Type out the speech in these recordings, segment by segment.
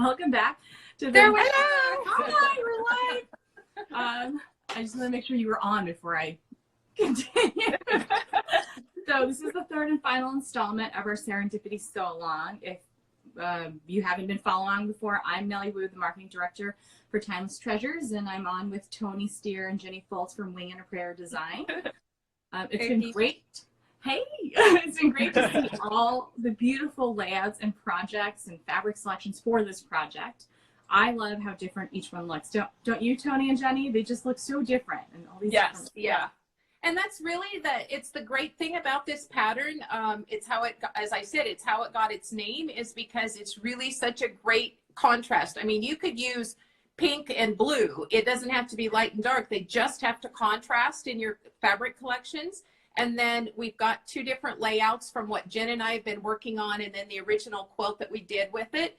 Welcome back to the. There we Hello. are. Hi, we're live. I just want to make sure you were on before I continue. So this is the third and final installment of our Serendipity So Long. If you haven't been following before, I'm Nellie Wu, the marketing director for Timeless Treasures, and I'm on with Toni, Steere, and Jenny Foltz from Wing and a Prayer Design. It's been great. Hey, it's been great to see all the beautiful layouts and projects and fabric selections for this project. I love how different each one looks. Don't you, Toni and Jenny? They just look so different. And all these Yes, yeah. And that's really it's the great thing about this pattern. It's how it, as I said, it's how it got its name, is because it's really such a great contrast. I mean, you could use pink and blue. It doesn't have to be light and dark. They just have to contrast in your fabric collections. And then we've got two different layouts from what Jen and I have been working on, and then the original quilt that we did with it.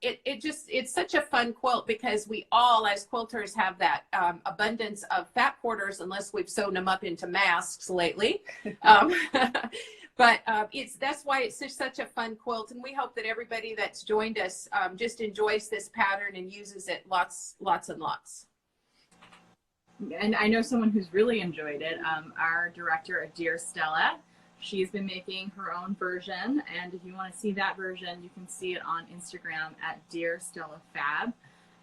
It's such a fun quilt because we all, as quilters, have that abundance of fat quarters, unless we've sewn them up into masks lately. But that's why it's such a fun quilt, and we hope that everybody that's joined us just enjoys this pattern and uses it lots and lots. And I know someone who's really enjoyed it, our director, Dear Stella. She's been making her own version, and if you want to see that version, you can see it on Instagram at Dear Stella Fab,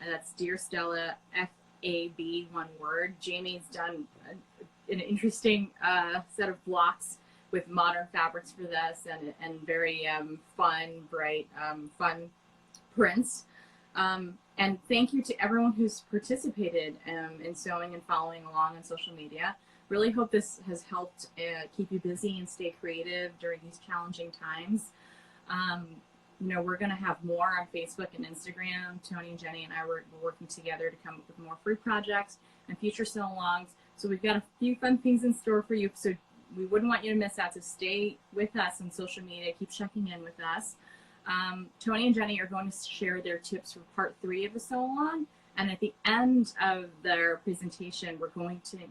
and that's Dear Stella F-A-B, one word. Jamie's done an interesting set of blocks with modern fabrics for this, and very fun, bright, fun prints. And thank you to everyone who's participated in sewing and following along on social media. Really hope this has helped keep you busy and stay creative during these challenging times. You know, we're going to have more on Facebook and Instagram. Toni and Jenny and I were working together to come up with more free projects and future sew-alongs. So we've got a few fun things in store for you. So we wouldn't want you to miss out. So stay with us on social media. Keep checking in with us. Toni and Jenny are going to share their tips for part 3 of the sew-along, and at the end of their presentation,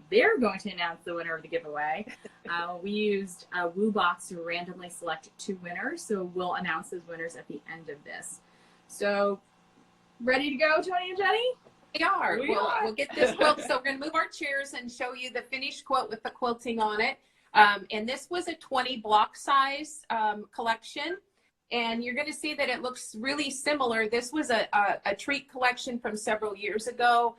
they're going to announce the winner of the giveaway. We used a Woo box to randomly select 2 winners, so we'll announce those winners at the end of this. So, ready to go, Toni and Jenny? We are. We'll get this quilt. So we're going to move our chairs and show you the finished quilt with the quilting on it. And this was a 20 block size collection. And you're going to see that it looks really similar. This was a treat collection from several years ago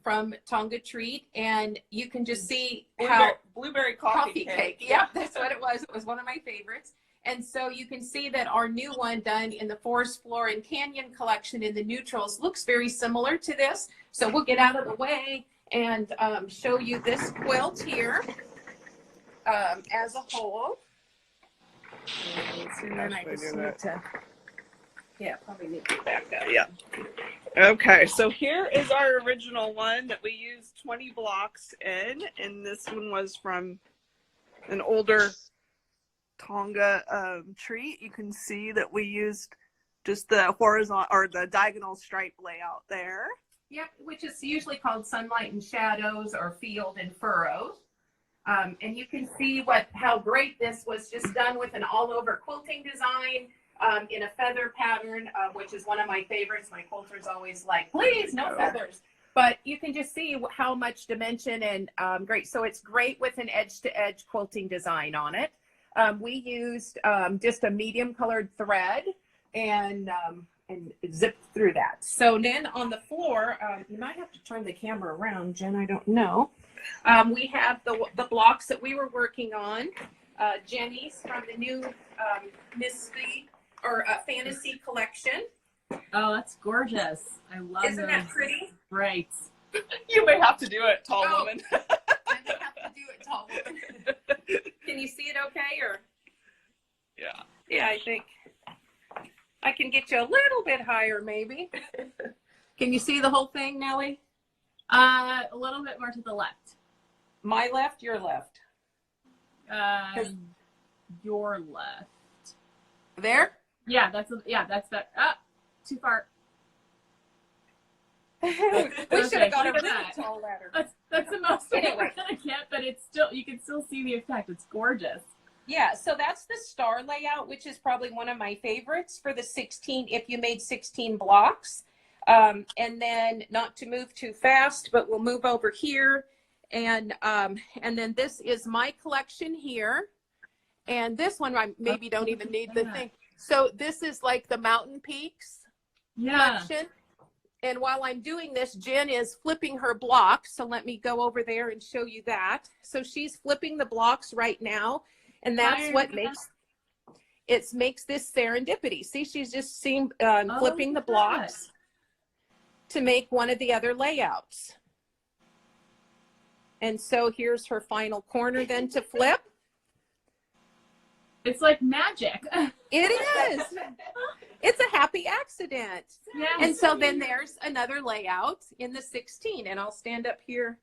from Tonga Treat. And you can just see how blueberry coffee cake. Yeah, that's what it was. It was one of my favorites. And so you can see that our new one done in the Forest Floor and Canyon collection in the neutrals looks very similar to this. So we'll get out of the way and show you this quilt here as a whole. And then I just need to, probably need to back up. Yeah. Okay, so here is our original one that we used 20 blocks in, and this one was from an older Tonga treat. You can see that we used just the horizontal or the diagonal stripe layout there. Yeah, which is usually called sunlight and shadows or field and furrows. And you can see how great this was, just done with an all-over quilting design in a feather pattern, which is one of my favorites. My quilters always like, please, no feathers. But you can just see how much dimension and great. So it's great with an edge-to-edge quilting design on it. We used just a medium-colored thread and zipped through that. So then on the floor, you might have to turn the camera around, Jen, I don't know. We have the blocks that we were working on. Jenny's from the new Misty or Fantasy collection. Oh, that's gorgeous. I love Isn't that pretty? Right. You may have to do it, tall woman. I may have to do it, tall woman. Can you see it okay? Or? Yeah. Yeah, I think I can get you a little bit higher, maybe. Can you see the whole thing, Nellie? A little bit more to the left. My left, your left. Your left. There? Yeah, that's that. Ah, too far. We should have got a really tall ladder. That's the most Anyway. we're gonna get, but it's still, you can still see the effect. It's gorgeous. Yeah, so that's the star layout, which is probably one of my favorites for the 16, if you made 16 blocks. And then not to move too fast, but we'll move over here. And then this is my collection here. And this one, I maybe don't even need the thing. So this is like the Mountain Peaks collection. And while I'm doing this, Jen is flipping her blocks. So let me go over there and show you that. So she's flipping the blocks right now. And that's what makes this serendipity. See, she's just flipping the blocks to make one of the other layouts. And so here's her final corner then to flip. It's like magic. It is. It's a happy accident. Yes. And so then there's another layout in the 16. And I'll stand up here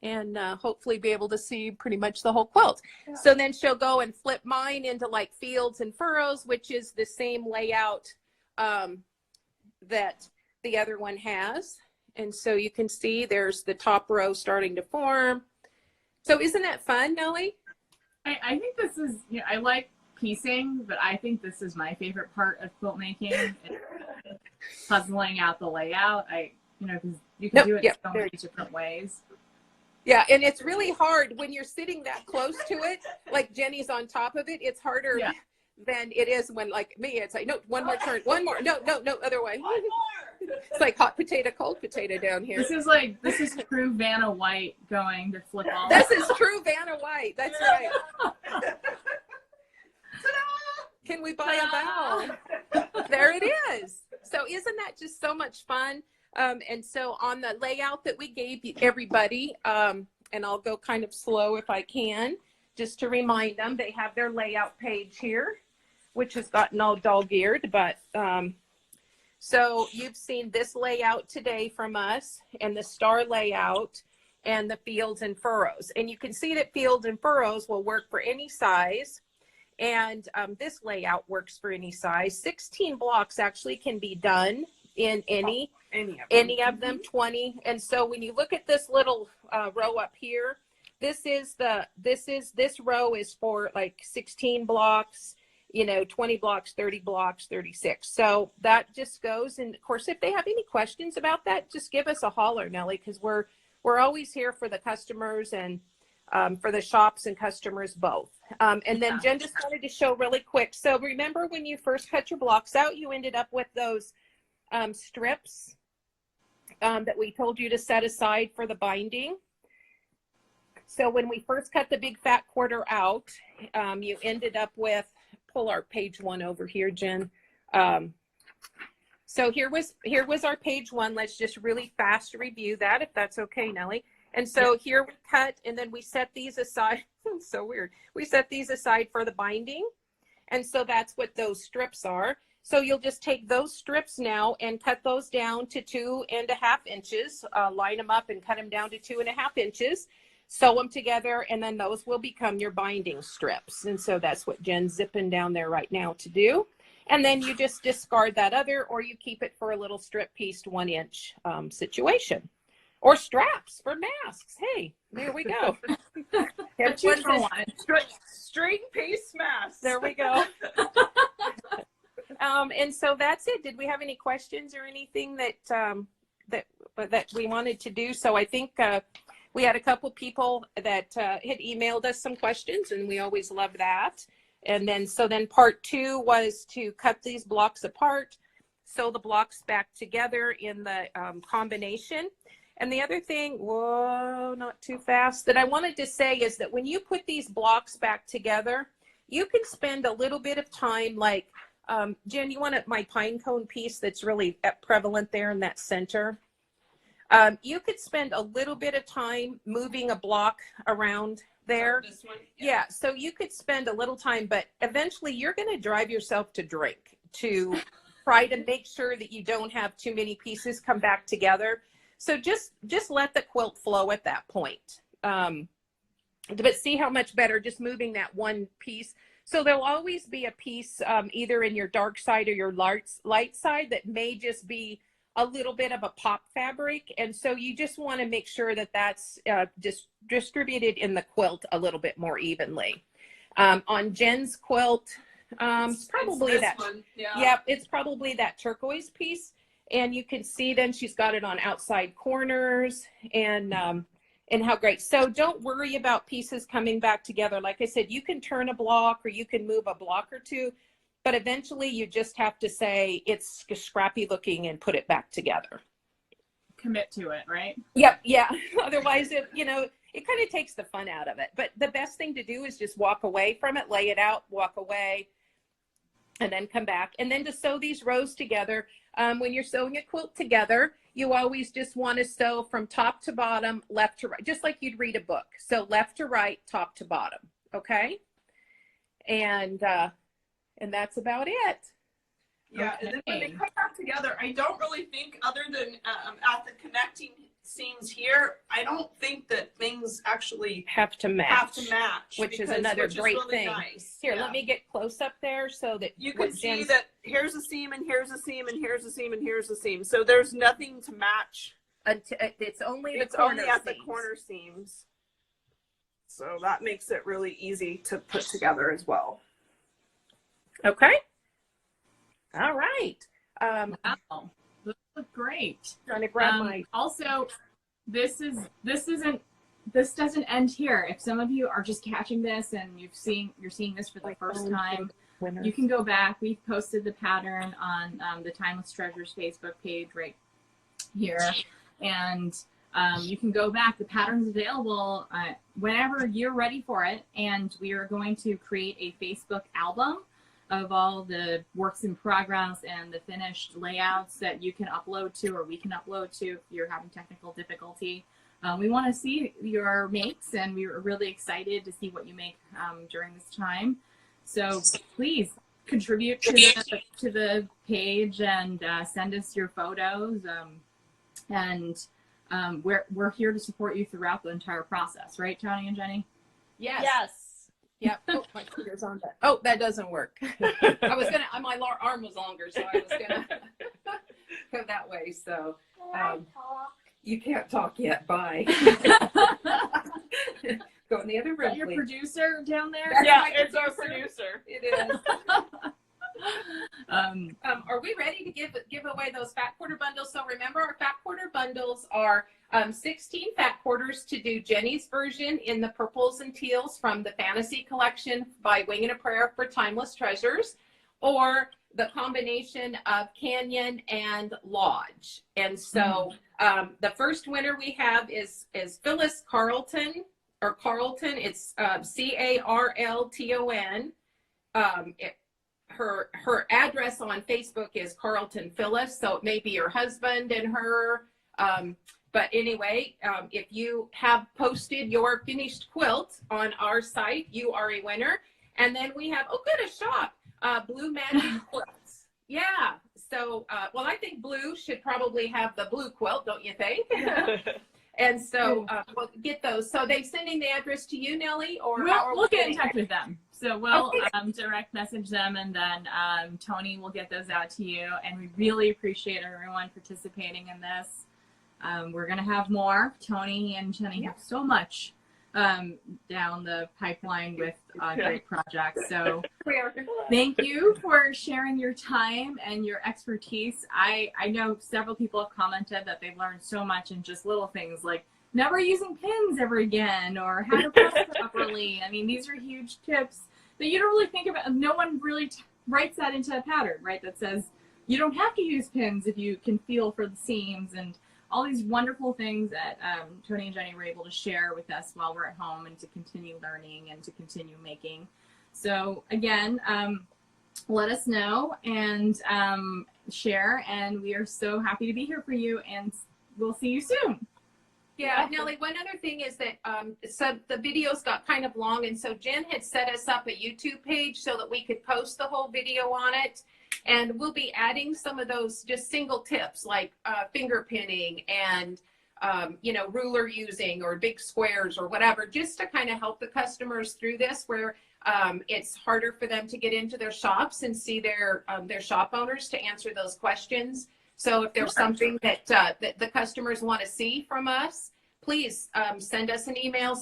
and hopefully be able to see pretty much the whole quilt. Yeah. So then she'll go and flip mine into like fields and furrows, which is the same layout that the other one has. And so you can see there's the top row starting to form. So isn't that fun, Nellie? I think this is, I like piecing, but I think this is my favorite part of quilt making. Puzzling out the layout. Because you can do it so many different ways. Yeah, and it's really hard when you're sitting that close to it, like Jenny's on top of it. It's harder than it is when, like me, it's like, no, one more turn, one more, no, other way. One more. It's like hot potato, cold potato down here. This is true Vanna White going to flip all. This is true Vanna White. That's right. Can we buy a vowel? There it is. So isn't that just so much fun? And so on the layout that we gave everybody, and I'll go kind of slow if I can, just to remind them, they have their layout page here, which has gotten all dog-eared, but so you've seen this layout today from us, and the star layout, and the fields and furrows. And you can see that fields and furrows will work for any size, and this layout works for any size. 16 blocks actually can be done in any of them, 20. And so when you look at this little row up here, this row is for like 16 blocks, 20 blocks, 30 blocks, 36. So that just goes. And of course, if they have any questions about that, just give us a holler, Nellie, because we're always here for the customers and for the shops and customers both. And then Jen just wanted to show really quick. So remember when you first cut your blocks out, you ended up with those strips that we told you to set aside for the binding. So when we first cut the big fat quarter out, you ended up with, pull our page one over here, Jen. So here was our page one. Let's just really fast review that, if that's okay, Nellie. And so here we cut, and then we set these aside. So weird. We set these aside for the binding. And so that's what those strips are. So you'll just take those strips now and cut those down to 2.5 inches, line them up and cut them down to 2.5 inches, sew them together, and then those will become your binding strips. And so that's what Jen's zipping down there right now to do. And then you just discard that other, or you keep it for a little strip pieced 1-inch situation. Or straps for masks. Hey, there we go. String piece masks. There we go. And so that's it. Did we have any questions or anything that we wanted to do? So I think we had a couple people that had emailed us some questions, and we always love that. And then part 2 was to cut these blocks apart, sew the blocks back together in the combination. And the other thing, whoa, not too fast, that I wanted to say is that when you put these blocks back together, you can spend a little bit of time, like, Jen, you want my pine cone piece that's really prevalent there in that center? You could spend a little bit of time moving a block around there. This one? Yeah, so you could spend a little time, but eventually you're going to drive yourself to drink to try to make sure that you don't have too many pieces come back together. So just let the quilt flow at that point. But see how much better just moving that one piece. So there'll always be a piece either in your dark side or your light side that may just be a little bit of a pop fabric. And so you just want to make sure that that's just distributed in the quilt a little bit more evenly. On Jen's quilt, it's probably It's this that one. Yeah. Yep, it's probably that turquoise piece. And you can see then she's got it on outside corners and how great. So don't worry about pieces coming back together. Like I said, you can turn a block or you can move a block or two, but eventually you just have to say it's scrappy looking and put it back together. Commit to it, right? Yep, yeah. Otherwise, it kind of takes the fun out of it. But the best thing to do is just walk away from it, lay it out, walk away, and then come back. And then to sew these rows together, when you're sewing a quilt together, you always just want to sew from top to bottom, left to right, just like you'd read a book. So left to right, top to bottom, okay? And that's about it. Yeah, and then when they come back together, I don't really think, other than at the connecting seams here, I don't think that things actually have to match, which is another great thing. Nice. Here, let me get close up there so that you can see that here's a seam and here's a seam and here's a seam and here's a seam. So there's nothing to match. It's only the corner seams. So that makes it really easy to put together as well. Okay. All right. Wow. Those look great. Trying to grab my. Also, this doesn't end here. If some of you are just catching this and you're seeing this for the first time, you can go back. We've posted the pattern on the Timeless Treasures Facebook page right here, and you can go back. The pattern's available whenever you're ready for it, and we are going to create a Facebook album of all the works in progress and the finished layouts that you can upload to, or we can upload to if you're having technical difficulty. We want to see your makes, and we were really excited to see what you make during this time. So please contribute to the page and send us your photos. We're here to support you throughout the entire process, right, Toni and Jenny? Yes. Yes. Yep. Oh, my finger's on that. Oh, that doesn't work. I was gonna. My arm was longer, so I was gonna go that way. So you can't talk yet. Bye. Go in the other room. Your producer down there. That's it's our producer. It is. Are we ready to give away those fat quarter bundles? So remember, our fat quarter bundles are 16 fat quarters to do Jenny's version in the purples and teals from the Fantasy Collection by Wing and a Prayer for Timeless Treasures, or the combination of Canyon and Lodge. And so the first winner we have is Phyllis Carlton, or Carlton. It's Carlton. Her address on Facebook is Carlton Phyllis, so it may be your husband and her. But anyway, if you have posted your finished quilt on our site, you are a winner. And then we have, a shop, Blue Magic Quilts. Yeah. So, well, I think Blue should probably have the blue quilt, don't you think? And so we'll get those. So they sending the address to you, Nellie, or we'll get in touch with them. So we'll direct message them, and then Toni will get those out to you. And we really appreciate everyone participating in this. We're going to have more. Toni and Jenny have so much down the pipeline with great projects. So thank you for sharing your time and your expertise. I know several people have commented that they've learned so much in just little things like never using pins ever again, or how to press properly. I mean, these are huge tips that you don't really think about. No one really writes that into a pattern, right? That says you don't have to use pins if you can feel for the seams, and all these wonderful things that Toni and Jenny were able to share with us while we're at home, and to continue learning and to continue making. So again, let us know and share, and we are so happy to be here for you, and we'll see you soon. Yeah, Nellie, one other thing is that so the videos got kind of long, and so Jen had set us up a YouTube page so that we could post the whole video on it. And we'll be adding some of those just single tips like finger pinning and, ruler using or big squares or whatever, just to kind of help the customers through this, where it's harder for them to get into their shops and see their shop owners to answer those questions. So if there's something that the customers want to see from us, please send us an email,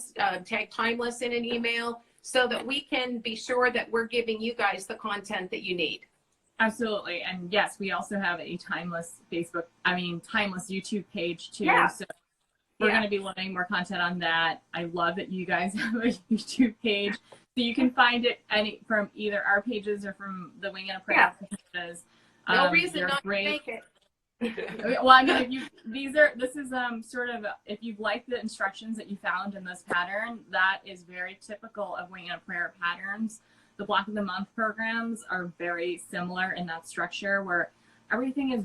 tag Timeless in an email, so that we can be sure that we're giving you guys the content that you need. Absolutely. And yes, we also have a timeless YouTube page too. Yeah. So we're going to be loading more content on that. I love that you guys have a YouTube page. So you can find it from either our pages or from the Wing and a Prayer pages. No reason not to make it. Well, I mean, this is sort of, if you've liked the instructions that you found in this pattern, that is very typical of Wing and a Prayer patterns. The Block of the Month programs are very similar in that structure where everything is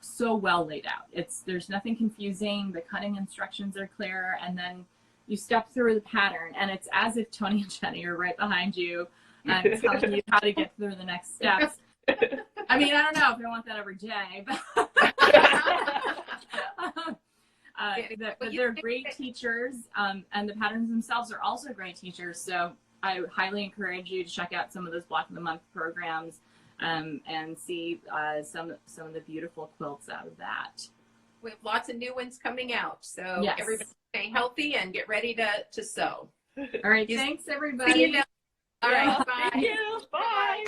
so well laid out. There's nothing confusing. The cutting instructions are clear, and then you step through the pattern, and it's as if Toni and Jenny are right behind you and telling you how to get through the next steps. I mean, I don't know if I want that every day, but they're great teachers, and the patterns themselves are also great teachers. So I highly encourage you to check out some of those Block of the Month programs and see some of the beautiful quilts out of that. We have lots of new ones coming out, so yes. Everybody stay healthy and get ready to sew. All right, thanks everybody. See you now. All right, bye. Thank you. Bye.